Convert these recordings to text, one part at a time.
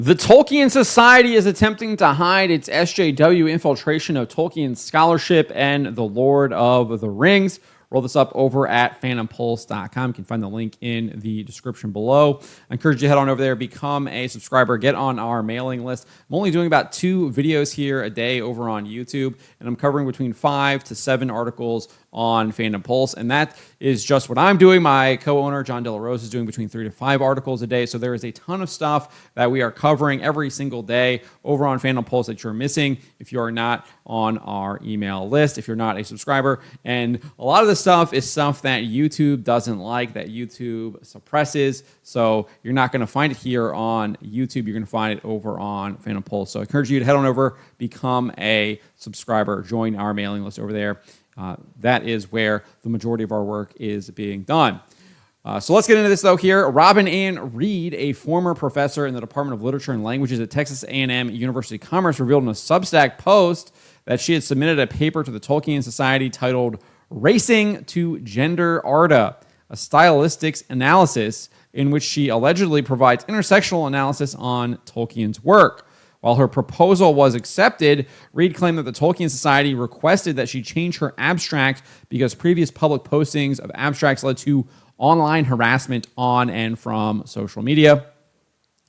The Tolkien Society is attempting to hide its SJW infiltration of Tolkien's scholarship and The Lord of the Rings. Roll this up over at phantompulse.com. You can find the link in the description below. I encourage you to head on over there, become a subscriber, get on our mailing list. I'm only doing about 2 videos here a day over on YouTube, and I'm covering between 5 to 7 articles on Phantom Pulse, and that is just what I'm doing. My co-owner, John De La Rose, is doing between 3 to 5 articles a day, so there is a ton of stuff that we are covering every single day over on Phantom Pulse that you're missing if you are not on our email list, if you're not a subscriber. And a lot of this stuff is stuff that YouTube doesn't like, that YouTube suppresses, so you're not going to find it here on YouTube. You're going to find it over on Phantom Pulse. So I encourage you to head on over, become a subscriber, join our mailing list over there. That is where the majority of our work is being done. So let's get into this, though, here. Robin Ann Reed, a former professor in the Department of Literature and Languages at Texas A&M University of Commerce, revealed in a Substack post that she had submitted a paper to the Tolkien Society titled Racing to Gender Arda, a stylistics analysis in which she allegedly provides intersectional analysis on Tolkien's work. While her proposal was accepted, Reed claimed that the Tolkien Society requested that she change her abstract because previous public postings of abstracts led to online harassment on and from social media.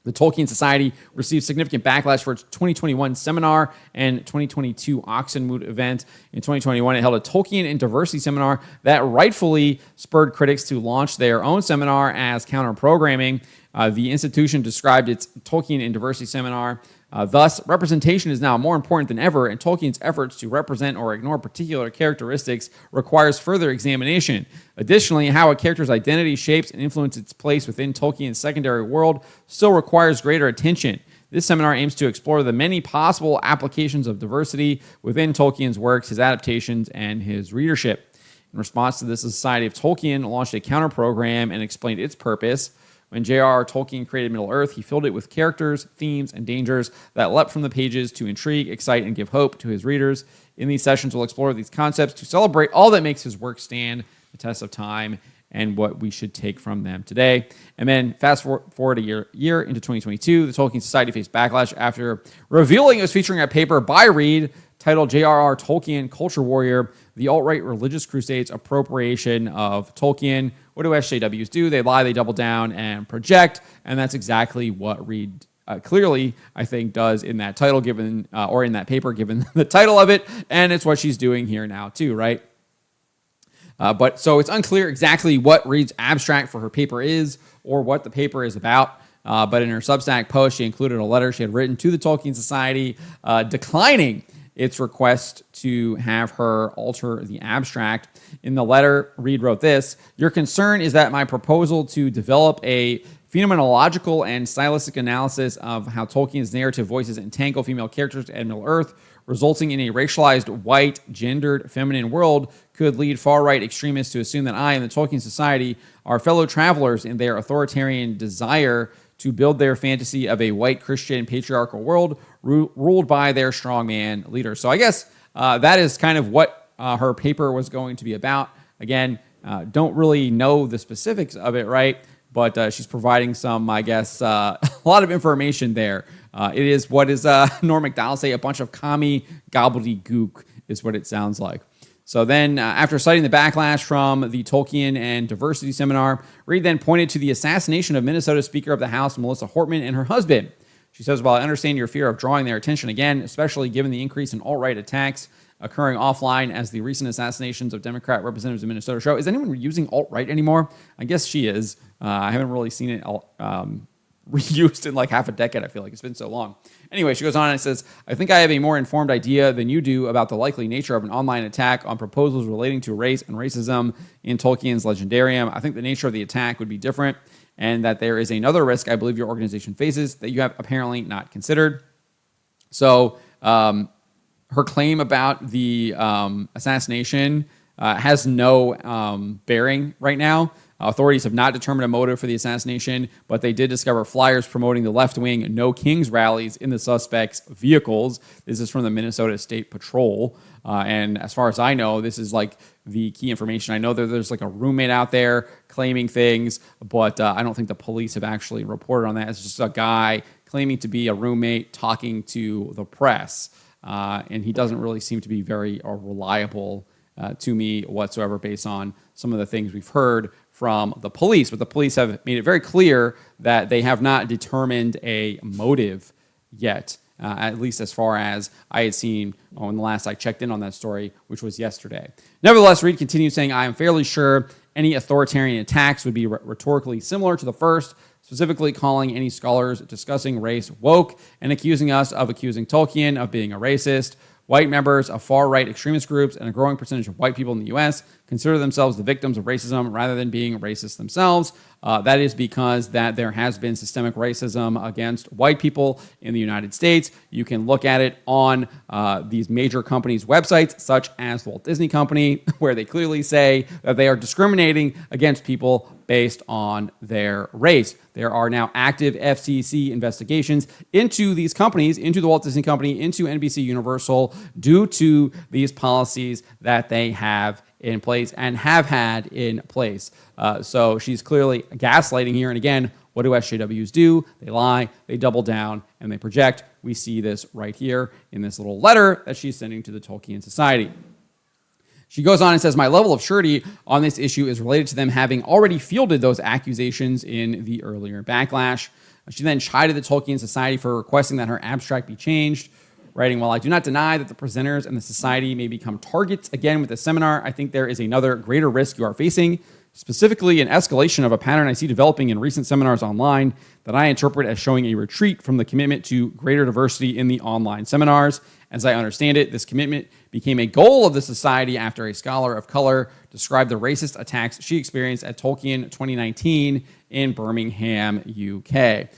The Tolkien Society received significant backlash for its 2021 seminar and 2022 Oxenmoot event. In 2021, it held a Tolkien and diversity seminar that rightfully spurred critics to launch their own seminar as counter-programming. The institution described its Tolkien and diversity seminar. Thus, representation is now more important than ever, and Tolkien's efforts to represent or ignore particular characteristics requires further examination. Additionally, how a character's identity shapes and influences its place within Tolkien's secondary world still requires greater attention. This seminar aims to explore the many possible applications of diversity within Tolkien's works, his adaptations, and his readership. In response to this, the Society of Tolkien launched a counter-program and explained its purpose. When J.R.R. Tolkien created Middle-earth, he filled it with characters, themes, and dangers that leapt from the pages to intrigue, excite, and give hope to his readers. In these sessions, we'll explore these concepts to celebrate all that makes his work stand the test of time and what we should take from them today. And then fast forward a year into 2022, the Tolkien Society faced backlash after revealing it was featuring a paper by Reed titled J.R.R. Tolkien, Culture Warrior, the Alt-Right Religious Crusades Appropriation of Tolkien. What do SJWs do? They lie, they double down, and project, and that's exactly what Reed clearly, I think, does in that title, given or in that paper, given the title of it, and it's what she's doing here now too, right? But so it's unclear exactly what Reed's abstract for her paper is or what the paper is about. But in her Substack post, she included a letter she had written to the Tolkien Society declining its request to have her alter the abstract. In the letter, Reed wrote this: "Your concern is that my proposal to develop a phenomenological and stylistic analysis of how Tolkien's narrative voices entangle female characters at Middle-earth, resulting in a racialized, white, gendered, feminine world, could lead far-right extremists to assume that I and the Tolkien Society are fellow travelers in their authoritarian desire to build their fantasy of a white Christian patriarchal world ruled by their strongman leader." So I guess that is kind of what her paper was going to be about. Again, don't really know the specifics of it, right? But she's providing some, I guess, a lot of information there. It is what is Norm Macdonald say, a bunch of commie gobbledygook is what it sounds like. So then, after citing the backlash from the Tolkien and diversity seminar, Reed then pointed to the assassination of Minnesota Speaker of the House, Melissa Hortman, and her husband. She says, "While I understand your fear of drawing their attention again, especially given the increase in alt-right attacks occurring offline as the recent assassinations of Democrat representatives in Minnesota show." Is anyone using alt-right anymore? I guess she is. I haven't really seen it reused in like half a decade. I feel like it's been so long. Anyway, she goes on and says, "I think I have a more informed idea than you do about the likely nature of an online attack on proposals relating to race and racism in Tolkien's Legendarium. I think the nature of the attack would be different, and that there is another risk I believe your organization faces that you have apparently not considered." So her claim about the assassination has no bearing right now. Authorities have not determined a motive for the assassination, but they did discover flyers promoting the left-wing No Kings rallies in the suspects' vehicles. This is from the Minnesota State Patrol. And as far as I know, this is like the key information. I know that there's like a roommate out there claiming things, but I don't think the police have actually reported on that. It's just a guy claiming to be a roommate talking to the press. And he doesn't really seem to be very reliable to me whatsoever based on some of the things we've heard from the police. But the police have made it very clear that they have not determined a motive yet, at least as far as I had seen when the last I checked in on that story, which was yesterday. Nevertheless, Reed continues saying, I am fairly sure any authoritarian attacks would be rhetorically similar to the first, specifically calling any scholars discussing race woke and accusing us of accusing Tolkien of being a racist. White members of far-right extremist groups and a growing percentage of white people in the U.S. consider themselves the victims of racism rather than being racist themselves. That is because that there has been systemic racism against white people in the United States. You can look at it on these major companies' websites, such as the Walt Disney Company, where they clearly say that they are discriminating against people based on their race. There are now active FCC investigations into these companies, into the Walt Disney Company, into NBC Universal, due to these policies that they have in place and have had in place. So she's clearly gaslighting here. And again, what do SJWs do? They lie, they double down, and they project. We see this right here in this little letter that she's sending to the Tolkien Society. She goes on and says, my level of surety on this issue is related to them having already fielded those accusations in the earlier backlash. She then chided the Tolkien Society for requesting that her abstract be changed, writing, while I do not deny that the presenters and the society may become targets again with the seminar, I think there is another greater risk you are facing, specifically an escalation of a pattern I see developing in recent seminars online that I interpret as showing a retreat from the commitment to greater diversity in the online seminars. As I understand it, this commitment became a goal of the society after a scholar of color described the racist attacks she experienced at Tolkien 2019 in Birmingham, UK.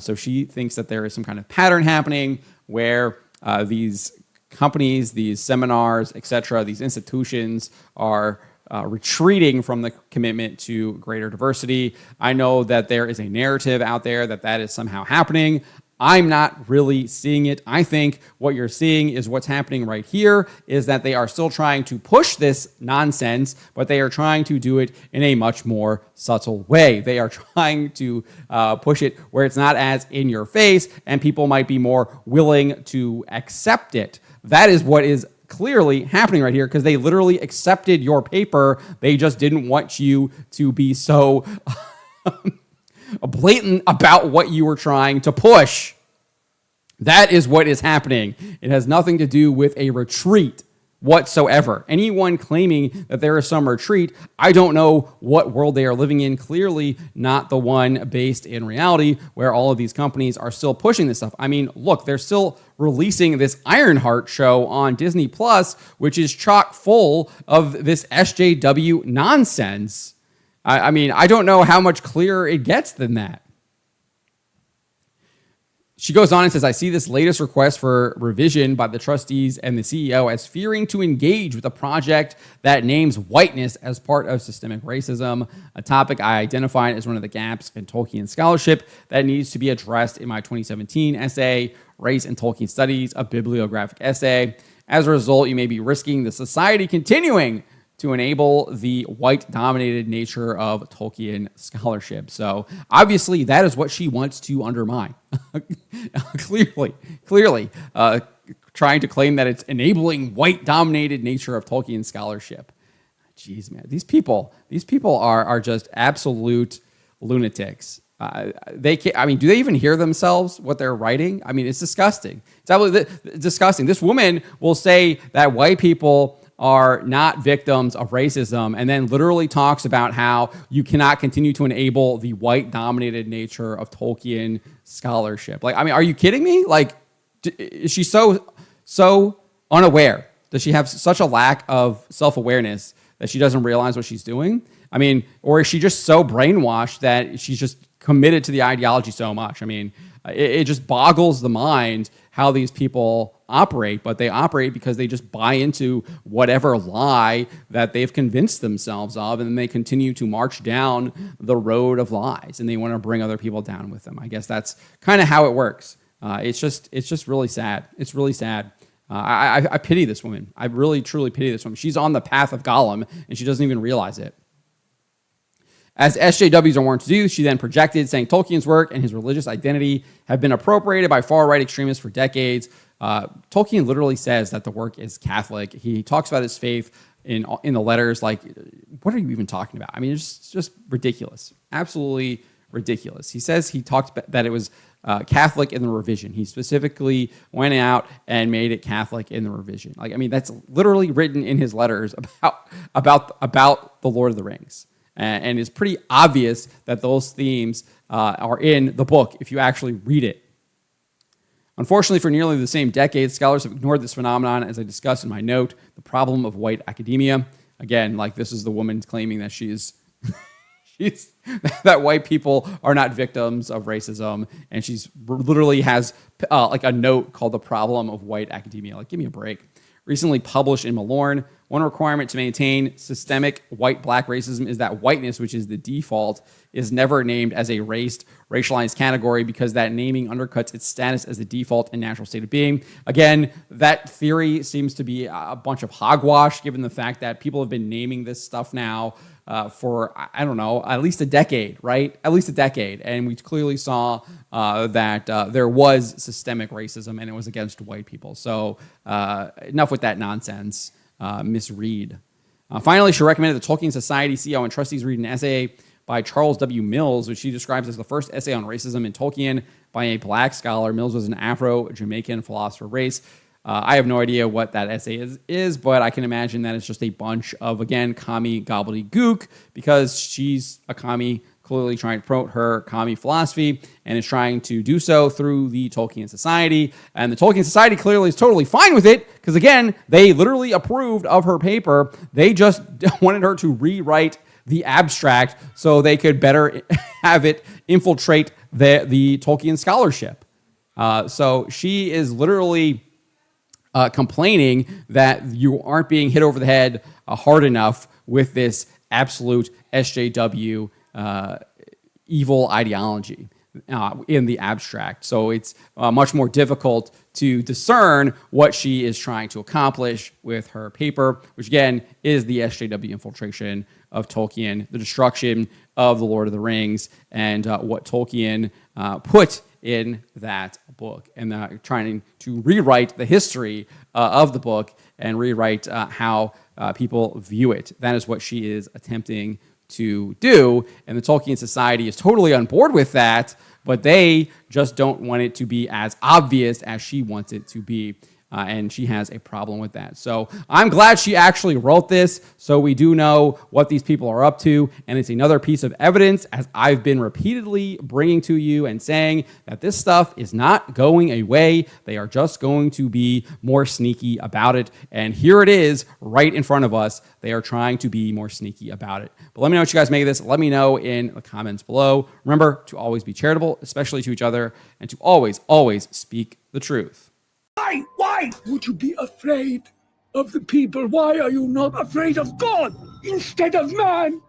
So she thinks that there is some kind of pattern happening where these companies, these seminars, etc., these institutions are retreating from the commitment to greater diversity. I know that there is a narrative out there that that is somehow happening. I'm not really seeing it. I think what you're seeing is what's happening right here is that they are still trying to push this nonsense, but they are trying to do it in a much more subtle way. They are trying to push it where it's not as in your face and people might be more willing to accept it. That is what is clearly happening right here because they literally accepted your paper. They just didn't want you to be so blatant about what you were trying to push. That is what is happening. It has nothing to do with a retreat whatsoever. Anyone claiming that there is some retreat, I don't know what world they are living in. Clearly not the one based in reality where all of these companies are still pushing this stuff. I mean, look, they're still releasing this Ironheart show on Disney Plus, which is chock full of this SJW nonsense. I mean, I don't know how much clearer it gets than that. She goes on and says, I see this latest request for revision by the trustees and the CEO as fearing to engage with a project that names whiteness as part of systemic racism, a topic I identified as one of the gaps in Tolkien scholarship that needs to be addressed in my 2017 essay, Race and Tolkien Studies, a bibliographic essay. As a result, you may be risking the society continuing to enable the white-dominated nature of Tolkien scholarship. So obviously that is what she wants to undermine. clearly, trying to claim that it's enabling white-dominated nature of Tolkien scholarship. Jeez, man, these people are just absolute lunatics. They can't, I mean, do they even hear themselves, what they're writing? I mean, it's disgusting. It's absolutely disgusting. This woman will say that white people are not victims of racism and then literally talks about how you cannot continue to enable the white-dominated nature of Tolkien scholarship. Like, I mean, are you kidding me? Like, is she so unaware? Does she have such a lack of self-awareness that she doesn't realize what she's doing? I mean, or is she just so brainwashed that she's just committed to the ideology so much? I mean, it just boggles the mind how these people operate, but they operate because they just buy into whatever lie that they've convinced themselves of, and then they continue to march down the road of lies, and they want to bring other people down with them. I guess that's kind of how it works. It's just really sad. It's really sad. I pity this woman. I really, truly pity this woman. She's on the path of Gollum, and she doesn't even realize it. As SJWs are warned to do, she then projected, saying Tolkien's work and his religious identity have been appropriated by far-right extremists for decades. Tolkien literally says that the work is Catholic. He talks about his faith in the letters. Like, what are you even talking about? I mean, it's just ridiculous. Absolutely ridiculous. He says he talked that it was Catholic in the revision. He specifically went out and made it Catholic in the revision. Like, I mean, that's literally written in his letters about the Lord of the Rings. And it's pretty obvious that those themes are in the book if you actually read it. Unfortunately, for nearly the same decade, scholars have ignored this phenomenon, as I discussed in my note, the problem of white academia. Again, like, this is the woman claiming that she's that white people are not victims of racism, and she's literally has like a note called the problem of white academia. Like, give me a break. Recently published in Malorn, one requirement to maintain systemic white-black racism is that whiteness, which is the default, is never named as a racialized category, because that naming undercuts its status as the default and natural state of being. Again, that theory seems to be a bunch of hogwash, given the fact that people have been naming this stuff now for, I don't know, at least a decade, right? At least a decade. And we clearly saw that there was systemic racism, and it was against white people. So enough with that nonsense. Misread. Finally, she recommended the Tolkien Society CEO and trustees read an essay by Charles W. Mills, which she describes as the first essay on racism in Tolkien by a black scholar. Mills was an Afro-Jamaican philosopher of race. I have no idea what that essay is, but I can imagine that it's just a bunch of, again, commie gobbledygook, because she's a commie, clearly trying to promote her commie philosophy, and is trying to do so through the Tolkien Society. And the Tolkien Society clearly is totally fine with it, because, again, they literally approved of her paper. They just wanted her to rewrite the abstract so they could better have it infiltrate the Tolkien scholarship. So she is literally complaining that you aren't being hit over the head hard enough with this absolute SJW evil ideology in the abstract. So it's much more difficult to discern what she is trying to accomplish with her paper, which again is the SJW infiltration of Tolkien, the destruction of the Lord of the Rings, and what Tolkien put in that book, and trying to rewrite the history of the book and rewrite how people view it. That is what she is attempting to do, and the Tolkien Society is totally on board with that, but they just don't want it to be as obvious as she wants it to be. And she has a problem with that. So I'm glad she actually wrote this, so we do know what these people are up to. And it's another piece of evidence, as I've been repeatedly bringing to you and saying, that this stuff is not going away. They are just going to be more sneaky about it. And here it is right in front of us. They are trying to be more sneaky about it. But let me know what you guys make of this. Let me know in the comments below. Remember to always be charitable, especially to each other, and to always, always speak the truth. Why would you be afraid of the people? Why are you not afraid of God instead of man?